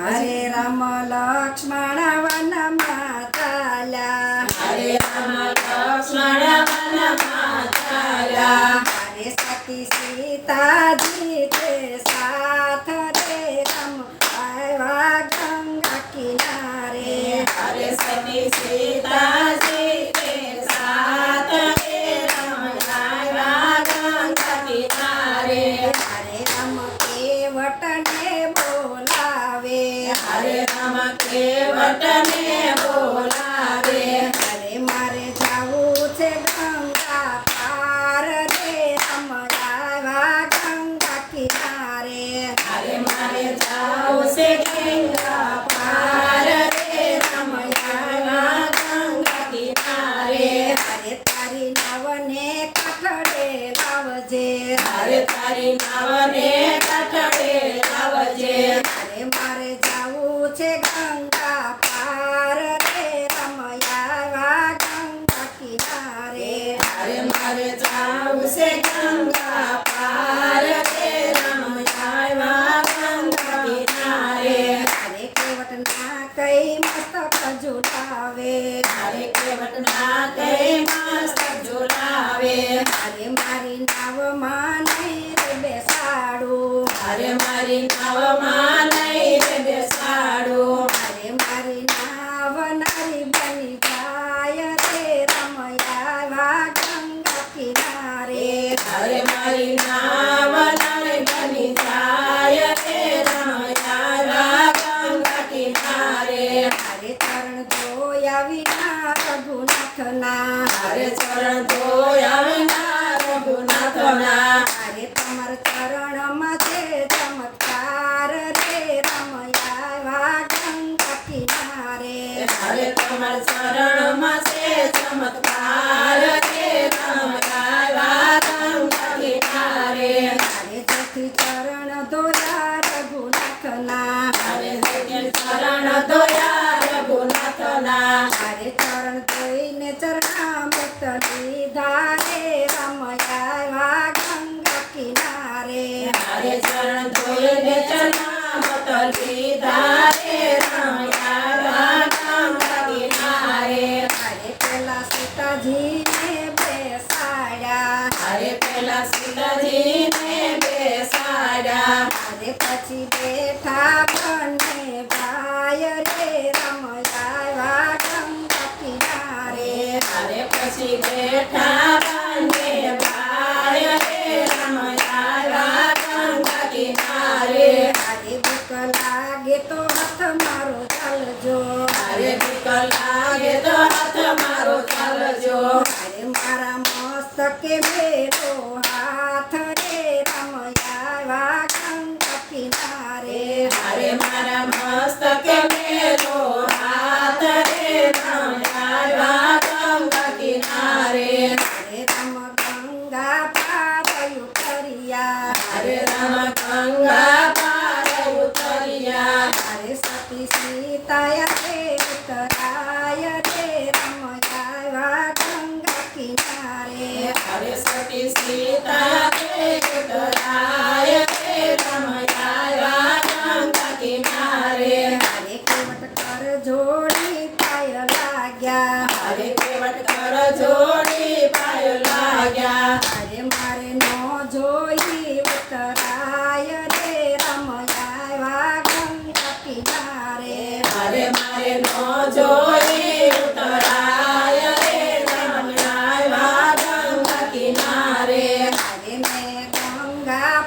હરે રામ લક્ષ્મણ વનમાં ચાલ્યા, હરે રામ લક્ષ્મણ વનમાં ચાલ્યા, હરે સતી સીતાજી તે સાથ રે રામ આવ્યા ગંગા કિનારે, હરે સતી સીતાજી તે સાથ રે રામ આવ્યા ગંગા કિનારે, હરે રામ કેવટને બોલાવે, હરે રામ કેવટને બોલાવે, હરે મારે જાવું છે ગંગા પાર રે રામ આવ્યા ગંગા કિનારે, હરે મારે જાવું છે ગંગા પાર રે રામ આવ્યા ગંગા કિનારે, હરે તારી નાવને કાઠડે લાવજે, હરે તારી નાવને કાઠડે લાવજે, હરે મારે જાવું છે ગંગા પાર રે રામ આવ્યા ગંગા કિનારે, હરે મારે જાવું છે ગંગા પાર રે રામ આવ્યા ગંગા કિનારે, હરે કેવટના કઈ મસ્તક ઝુલાવે, હરે કેવટના કઈ મસ્તક ઝુલાવે, હરે મારી નાવમાં નહીં રે બેસાડું, હરે મારી નાવમાં નહીં રે બેસાડું, હરે મારી નાવ નારી બની જાય રે રામ આવ્યા ગંગા કિનારે, હરે મારી નાવ નારી બની જાય રે રામ આવ્યા ગંગા કિનારે, હરે ચરણ ધોયા વિના રઘુનાથના, હરે ચરણ ધોયા વિના રઘુનાથના, હરે તમાર ચરણમાં છે ચમત્કાર રે રામ આવ્યા ગંગા કિનારે, હરે તમાર ચરણમાં છે ચમત્કાર રે રામ આવ્યા ગંગા કિનારે, હરે જેથી ચરણ ધોયા રઘુનાથના, હરે જેથી ચરણ ધોયા રઘુનાથના, હરે ચરણ ધોઈને ચરણામૃત લીધા રે રામ આવ્યા ગંગા કિનારે, હરે ચરણ ધોઈને ચરણામૃત લીધા રે રામ આવ્યા ગંગા કિનારે, હરે પેલા સીતાજીને બેસાડ્યા, હરે પેલા સીતાજીને બેસાડ્યા, હરે પછી બેઠા બંને ભાઈ રે રામ આવ્યા ગંગા કિનારે, હરે પછી બેઠા બંને ભાઈ રે રામ આવ્યા ગંગા કિનારે, હરે ભૂખ લાગે તો હાથ મારો ચાલજો, હરે ભૂખ લાગે તો હાથ મારો ચાલજો, હરે મારા મસ્તકે મેરો હાથ રે રામ આવ્યા ગંગા કિનારે, હરે મારા મસ્તકે મેલો હાથ રે રામ આવ્યા ગંગા કિનારે, હરે રામ ગંગા પાર ઉતર્યા, હરે રામ ગંગા પાર ઉતર્યા, હરે સતી સીતાયા તે ઉતરાય રે રામ આવ્યા ગંગા કિનારે, હરે સતી સીતા તે ઉતરાય રે રામ આવ્યા ગંગા કિનારે, હરે કેવટ કર જોડી પાય લાગ્યા, હરે કેવટ કર જોડી પાય લાગ્યા, હરે મારે નો જોઈ ઉતરાય રે રામ આવ્યા ગંગા કિનારે, હરે મારે નો જોઈ ઉતરાય રે રામ આવ્યા ગંગા કિનારે, હરે મેં ગંગા